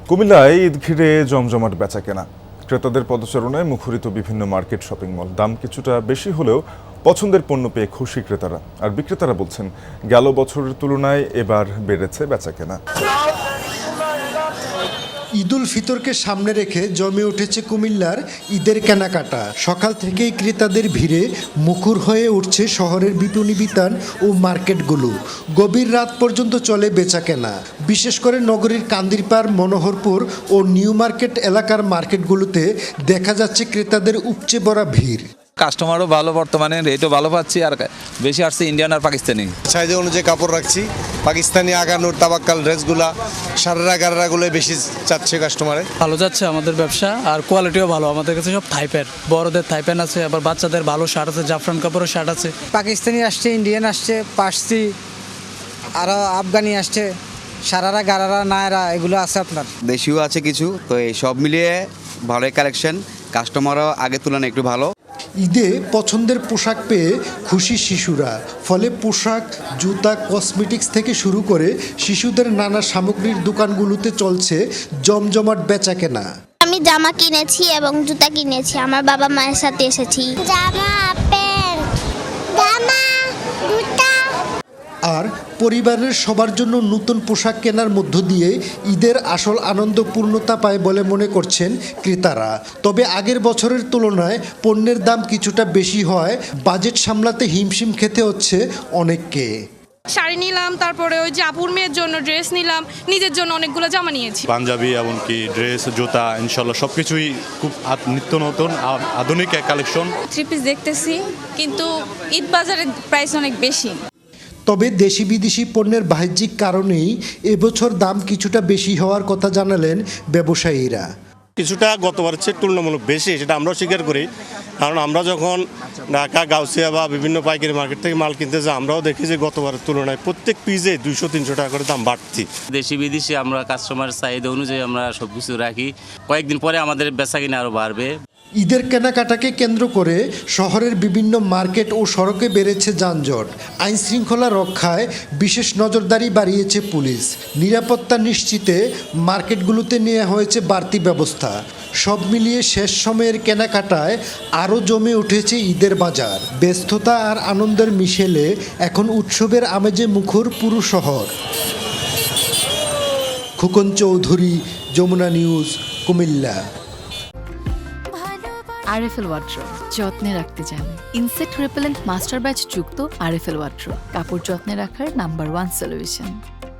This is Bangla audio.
কুমিল্লায় ঈদ ঘিরে জমজমাট বেচাকেনা। ক্রেতাদের পদচারণায় মুখরিত বিভিন্ন মার্কেট, শপিং মল। দাম কিছুটা বেশি হলেও পছন্দের পণ্য পেয়ে খুশি ক্রেতারা। আর বিক্রেতারা বলছেন, গেল বছরের তুলনায় এবার বেড়েছে বেচাকেনা। ঈদুল ফিতরকে সামনে রেখে জমে উঠেছে কুমিল্লার ঈদের কেনাকাটা। সকাল থেকেই ক্রেতাদের ভিড়ে মুখর হয়ে উঠছে শহরের বিপণী বিতান ও মার্কেটগুলো। গভীর রাত পর্যন্ত চলে বেচাকেনা। বিশেষ করে নগরীর কান্দিরপাড়, মনোহরপুর ও নিউ মার্কেট এলাকার মার্কেটগুলোতে দেখা যাচ্ছে ক্রেতাদের উপচে পড়া ভিড়। কাস্টমারও ভালো, বর্তমানে রেটও ভালো পাচ্ছি। আর বেশি আসছে ইন্ডিয়ান আর পাকিস্তানি। সাইজে অনুযায়ী কাপড় রাখছি। পাকিস্তানি আগানোর তাবাক্কাল ড্রেসগুলা, সারারা গারারাগুলো বেশি চাচ্ছে কাস্টমারে। ভালো যাচ্ছে আমাদের ব্যবসা, আর কোয়ালিটিও ভালো। আমাদের কাছে সব থাইপের, বড়দের থাইপেন আছে, আবার বাচ্চাদের ভালো শার্ট আছে, জাফরান কাপড়ের শার্ট আছে। পাকিস্তানি আসছে, ইন্ডিয়ান আসছে, পার্সি, আরও আফগানি আসছে, সারারা গারারা নায়রা এগুলো আছে আপনার। দেশিও আছে কিছু। তো এই সব মিলিয়ে ভালোই কালেকশন, কাস্টমারও আগের তুলনায় একটু ভালো। ঈদে পছন্দের পোশাক পেয়ে খুশি শিশুরা। ফলে পোশাক, জুতা, কসমেটিক্স থেকে শুরু করে শিশুদের নানা সামগ্রীর দোকানগুলোতে চলছে জমজমাট বেচাকেনা। আমি জামা কিনেছি এবং জুতা কিনেছি। আমার বাবা মায়ের সাথে এসেছি। জামা, প্যান্ট, জামা, জুতা। আর পরিবারের সবার জন্য নতুন পোশাক কেনার মধ্য দিয়ে ঈদের আসল আনন্দ পূর্ণতা পায় বলে মনে করছেন ক্রেতারা। তবে আগের বছরের তুলনায় পণ্যের দাম কিছুটা বেশি হয়, বাজেট সামলাতে হিমশিম খেতে হচ্ছে অনেককে। শাড়ি নিলাম, তারপরে ওই যে আপুর মেয়ের জন্য ড্রেস নিলাম, নিজের জন্য অনেকগুলো জামা নিয়েছি। পাঞ্জাবি, এমনকি ড্রেস, জুতা, ইনশাল্লাহ সবকিছুই খুব নিত্য নতুন আধুনিক কালেকশন। থ্রি পিস দেখতেছি, কিন্তু ঈদ বাজারের প্রাইস অনেক বেশি। তবে দেশি বিদেশি পণ্যের বাহ্যিক কারণেই এবছর দাম কিছুটা বেশি হওয়ার কথা জানালেন ব্যবসায়ীরা। কিছুটা গতবারের চেয়ে তুলনামূলক বেশি, সেটা আমরাও স্বীকার করি। কারণ আমরা যখন ঢাকা, গাউসিয়া বা বিভিন্ন পাইকারি মার্কেট থেকে মাল কিনতে যাই, আমরাও দেখি যে গতবারের তুলনায় প্রত্যেক পিসে 200-300 টাকা করে দাম বাড়তি। দেশি বিদেশি আমরা কাস্টমার চাহিদা অনুযায়ী আমরা সব কিছু রাখি। কয়েকদিন পরে আমাদের বেচাকিনা আরও বাড়বে। ঈদের কেনাকাটাকে কেন্দ্র করে শহরের বিভিন্ন মার্কেট ও সড়কে বেড়েছে যানজট। আইন শৃঙ্খলা রক্ষায় বিশেষ নজরদারি বাড়িয়েছে পুলিশ। নিরাপত্তা নিশ্চিতে মার্কেটগুলোতে নেওয়া হয়েছে বাড়তি ব্যবস্থা। সব মিলিয়ে শেষ সময়ের কেনাকাটায় আরও জমে উঠেছে ঈদের বাজার। ব্যস্ততা আর আনন্দের মিশেলে এখন উৎসবের আমেজে মুখর পুরো শহর। Khokon Chowdhury, Jamuna news, Comilla. RFL wardrobe যত্নে রাখতে জানে। ইনসেক্ট রিপেলেন্ট মাস্টার ব্যাচ যুক্ত আরএফএল ওয়ার্ড্রোব কাপড় যত্নে রাখার নাম্বার 1 সলিউশন।